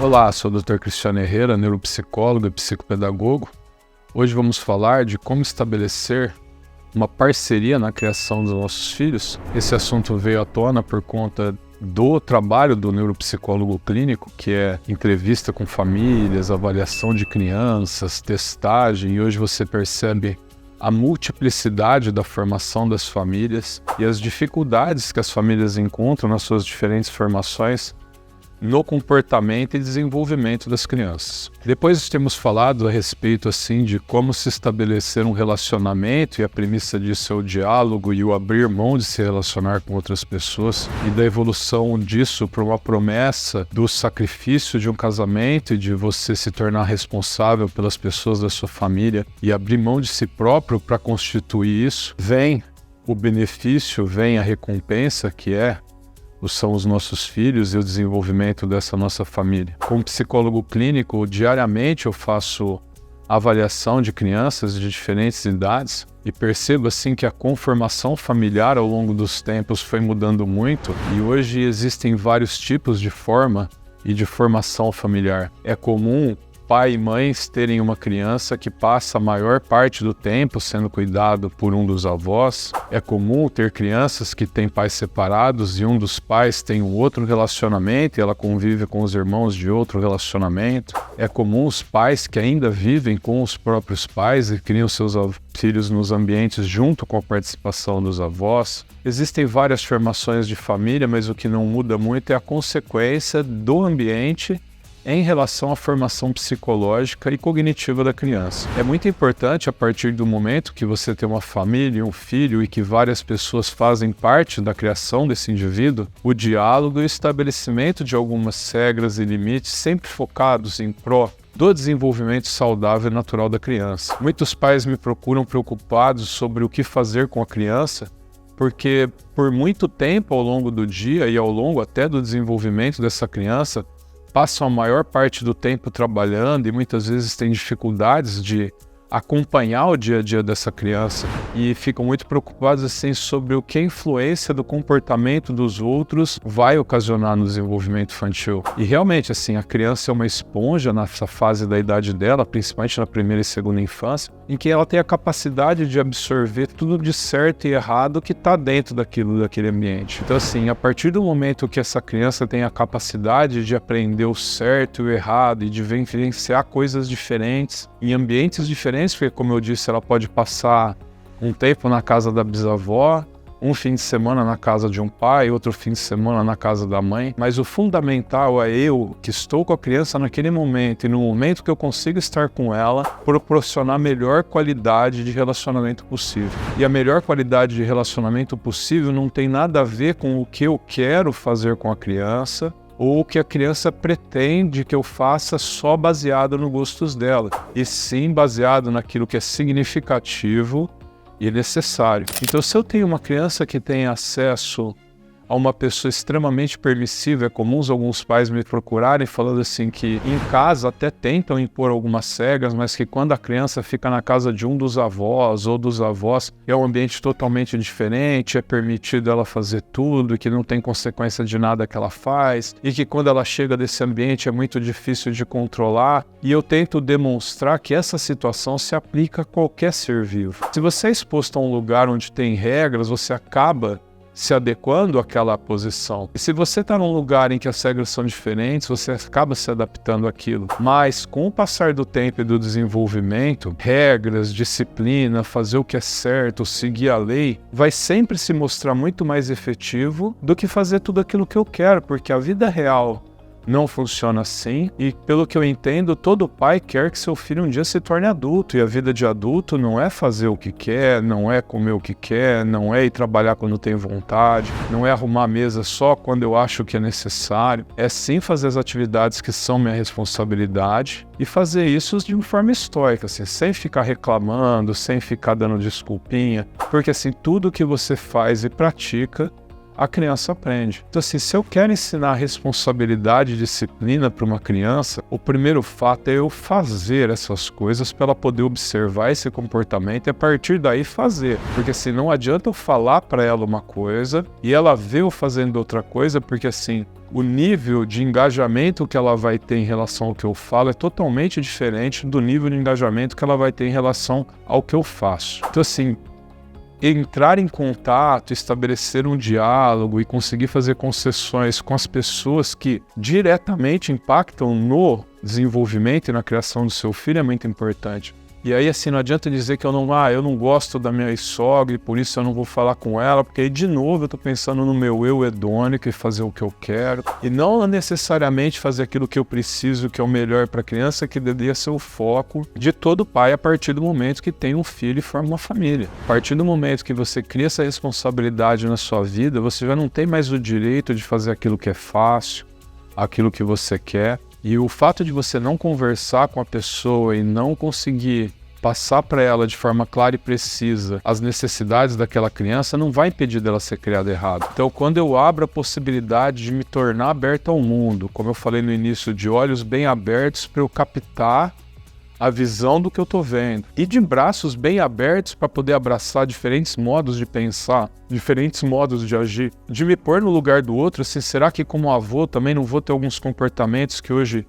Olá, sou o Dr. Cristiano Herrera, neuropsicólogo e psicopedagogo. Hoje vamos falar de como estabelecer uma parceria na criação dos nossos filhos. Esse assunto veio à tona por conta do trabalho do neuropsicólogo clínico, que é entrevista com famílias, avaliação de crianças, testagem, e hoje você percebe a multiplicidade da formação das famílias e as dificuldades que as famílias encontram nas suas diferentes formações no comportamento e desenvolvimento das crianças. Depois temos falado a respeito de como se estabelecer um relacionamento, e a premissa disso é o diálogo e o abrir mão de se relacionar com outras pessoas, e da evolução disso para uma promessa do sacrifício de um casamento e de você se tornar responsável pelas pessoas da sua família e abrir mão de si próprio para constituir isso. Vem o benefício, vem a recompensa, que são os nossos filhos e o desenvolvimento dessa nossa família. Como psicólogo clínico, diariamente eu faço avaliação de crianças de diferentes idades e percebo que a conformação familiar ao longo dos tempos foi mudando muito, e hoje existem vários tipos de forma e de formação familiar. É comum pai e mães terem uma criança que passa a maior parte do tempo sendo cuidado por um dos avós. É comum ter crianças que têm pais separados e um dos pais tem um outro relacionamento e ela convive com os irmãos de outro relacionamento. É comum os pais que ainda vivem com os próprios pais e criam seus filhos nos ambientes junto com a participação dos avós. Existem várias formações de família, mas o que não muda muito é a consequência do ambiente em relação à formação psicológica e cognitiva da criança. É muito importante, a partir do momento que você tem uma família, um filho e que várias pessoas fazem parte da criação desse indivíduo, o diálogo e o estabelecimento de algumas regras e limites sempre focados em pró do desenvolvimento saudável e natural da criança. Muitos pais me procuram preocupados sobre o que fazer com a criança, porque por muito tempo ao longo do dia e ao longo até do desenvolvimento dessa criança, passam a maior parte do tempo trabalhando e muitas vezes têm dificuldades de acompanhar o dia a dia dessa criança e ficam muito preocupados sobre o que a influência do comportamento dos outros vai ocasionar no desenvolvimento infantil. E realmente, a criança é uma esponja nessa fase da idade dela, principalmente na primeira e segunda infância, em que ela tem a capacidade de absorver tudo de certo e errado que está dentro daquele ambiente. Então, a partir do momento que essa criança tem a capacidade de aprender o certo e o errado e de vivenciar coisas diferentes em ambientes diferentes, porque, como eu disse, ela pode passar um tempo na casa da bisavó, um fim de semana na casa de um pai, outro fim de semana na casa da mãe, mas o fundamental é eu, que estou com a criança naquele momento e no momento que eu consigo estar com ela, proporcionar a melhor qualidade de relacionamento possível. E a melhor qualidade de relacionamento possível não tem nada a ver com o que eu quero fazer com a criança, ou o que a criança pretende que eu faça só baseado nos gostos dela, e sim baseado naquilo que é significativo e necessário. Então, se eu tenho uma criança que tem acesso a uma pessoa extremamente permissiva, é comum alguns pais me procurarem falando que em casa até tentam impor algumas regras, mas que quando a criança fica na casa de um dos avós ou dos avós, é um ambiente totalmente diferente, é permitido ela fazer tudo, que não tem consequência de nada que ela faz, e que quando ela chega desse ambiente é muito difícil de controlar, e eu tento demonstrar que essa situação se aplica a qualquer ser vivo. Se você é exposto a um lugar onde tem regras, você acaba se adequando àquela posição. E se você está num lugar em que as regras são diferentes, você acaba se adaptando àquilo. Mas com o passar do tempo e do desenvolvimento, regras, disciplina, fazer o que é certo, seguir a lei, vai sempre se mostrar muito mais efetivo do que fazer tudo aquilo que eu quero, porque a vida real não funciona assim, e pelo que eu entendo, todo pai quer que seu filho um dia se torne adulto, e a vida de adulto não é fazer o que quer, não é comer o que quer, não é ir trabalhar quando tem vontade, não é arrumar a mesa só quando eu acho que é necessário, é sim fazer as atividades que são minha responsabilidade e fazer isso de uma forma estoica, sem ficar reclamando, sem ficar dando desculpinha, porque tudo que você faz e pratica a criança aprende. Então assim, se eu quero ensinar responsabilidade e disciplina para uma criança, o primeiro fato é eu fazer essas coisas para ela poder observar esse comportamento e a partir daí fazer. Porque assim, não adianta eu falar para ela uma coisa e ela ver eu fazendo outra coisa, porque assim, o nível de engajamento que ela vai ter em relação ao que eu falo é totalmente diferente do nível de engajamento que ela vai ter em relação ao que eu faço. Então assim, entrar em contato, estabelecer um diálogo e conseguir fazer concessões com as pessoas que diretamente impactam no desenvolvimento e na criação do seu filho é muito importante. E aí, assim, não adianta dizer que eu não gosto da minha sogra e por isso eu não vou falar com ela, porque aí, de novo, eu tô pensando no meu eu hedônico e fazer o que eu quero. E não necessariamente fazer aquilo que eu preciso, que é o melhor para a criança, que deveria ser o foco de todo pai a partir do momento que tem um filho e forma uma família. A partir do momento que você cria essa responsabilidade na sua vida, você já não tem mais o direito de fazer aquilo que é fácil, aquilo que você quer. E o fato de você não conversar com a pessoa e não conseguir passar para ela de forma clara e precisa as necessidades daquela criança não vai impedir dela ser criada errado. Então, quando eu abro a possibilidade de me tornar aberto ao mundo, como eu falei no início, de olhos bem abertos para eu captar a visão do que eu tô vendo e de braços bem abertos para poder abraçar diferentes modos de pensar, diferentes modos de agir, de me pôr no lugar do outro, assim, será que como avô também não vou ter alguns comportamentos que hoje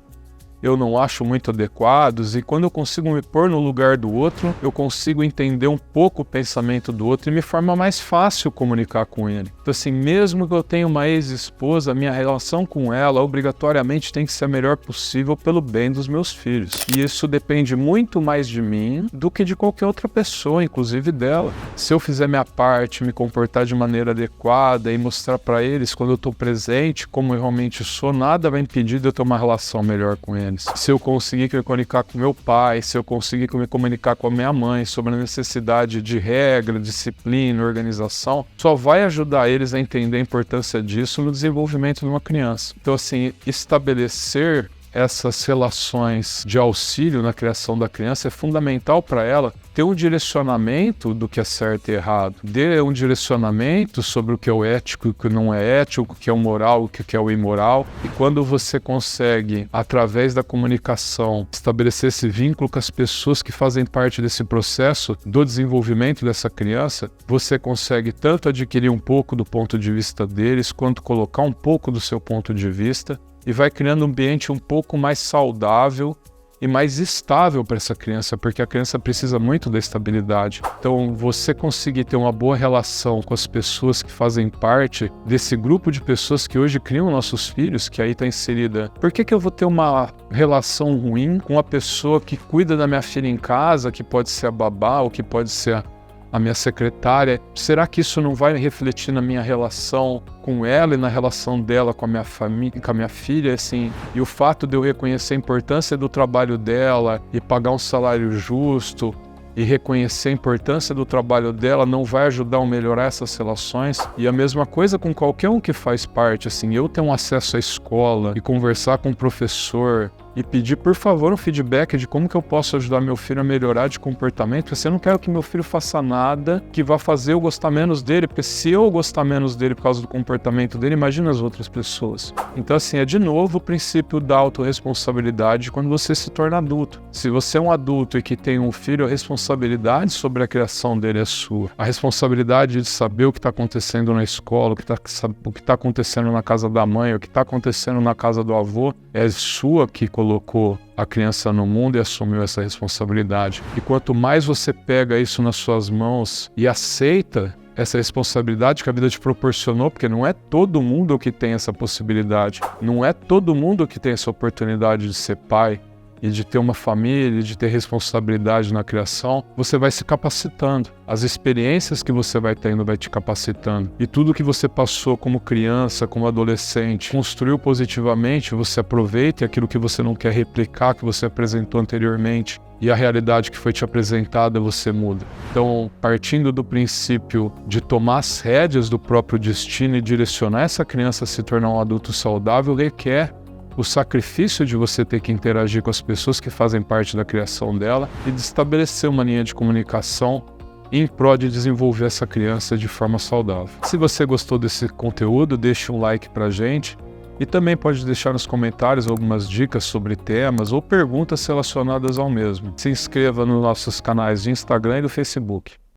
eu não acho muito adequados? E quando eu consigo me pôr no lugar do outro, eu consigo entender um pouco o pensamento do outro e me forma mais fácil comunicar com ele. Então assim, mesmo que eu tenha uma ex-esposa, minha relação com ela obrigatoriamente tem que ser a melhor possível pelo bem dos meus filhos. E isso depende muito mais de mim do que de qualquer outra pessoa, inclusive dela. Se eu fizer minha parte, me comportar de maneira adequada e mostrar para eles quando eu estou presente, como eu realmente sou, nada vai impedir de eu ter uma relação melhor com eles. Se eu conseguir me comunicar com meu pai, se eu conseguir me comunicar com a minha mãe sobre a necessidade de regra, disciplina, organização, só vai ajudar eles a entender a importância disso no desenvolvimento de uma criança. Então assim, estabelecer essas relações de auxílio na criação da criança é fundamental para ela ter um direcionamento do que é certo e errado, ter um direcionamento sobre o que é o ético e o que não é ético, o que é o moral e o que é o imoral. E quando você consegue, através da comunicação, estabelecer esse vínculo com as pessoas que fazem parte desse processo do desenvolvimento dessa criança, você consegue tanto adquirir um pouco do ponto de vista deles, quanto colocar um pouco do seu ponto de vista, e vai criando um ambiente um pouco mais saudável e mais estável para essa criança, porque a criança precisa muito da estabilidade. Então, você conseguir ter uma boa relação com as pessoas que fazem parte desse grupo de pessoas que hoje criam nossos filhos, que aí está inserida. Por que eu vou ter uma relação ruim com a pessoa que cuida da minha filha em casa, que pode ser a babá ou que pode ser a minha secretária? Será que isso não vai refletir na minha relação com ela e na relação dela com a minha família, com a minha filha, assim? E o fato de eu reconhecer a importância do trabalho dela e pagar um salário justo e reconhecer a importância do trabalho dela não vai ajudar a melhorar essas relações? E a mesma coisa com qualquer um que faz parte, assim, eu ter um acesso à escola e conversar com o professor e pedir, por favor, um feedback de como que eu posso ajudar meu filho a melhorar de comportamento, porque eu não quero que meu filho faça nada que vá fazer eu gostar menos dele, porque se eu gostar menos dele por causa do comportamento dele, imagina as outras pessoas. Então, assim, é de novo o princípio da autorresponsabilidade quando você se torna adulto. Se você é um adulto e que tem um filho, a responsabilidade sobre a criação dele é sua. A responsabilidade de saber o que está acontecendo na escola, o que está acontecendo na casa da mãe, o que está acontecendo na casa do avô, é sua, que colocou a criança no mundo e assumiu essa responsabilidade. E quanto mais você pega isso nas suas mãos e aceita essa responsabilidade que a vida te proporcionou, porque não é todo mundo que tem essa possibilidade, não é todo mundo que tem essa oportunidade de ser pai e de ter uma família, de ter responsabilidade na criação, você vai se capacitando. As experiências que você vai tendo vai te capacitando. E tudo que você passou como criança, como adolescente, construiu positivamente, você aproveita, e aquilo que você não quer replicar, que você apresentou anteriormente, e a realidade que foi te apresentada, você muda. Então, partindo do princípio de tomar as rédeas do próprio destino e direcionar essa criança a se tornar um adulto saudável, requer o sacrifício de você ter que interagir com as pessoas que fazem parte da criação dela e de estabelecer uma linha de comunicação em prol de desenvolver essa criança de forma saudável. Se você gostou desse conteúdo, deixe um like pra gente e também pode deixar nos comentários algumas dicas sobre temas ou perguntas relacionadas ao mesmo. Se inscreva nos nossos canais de Instagram e do Facebook.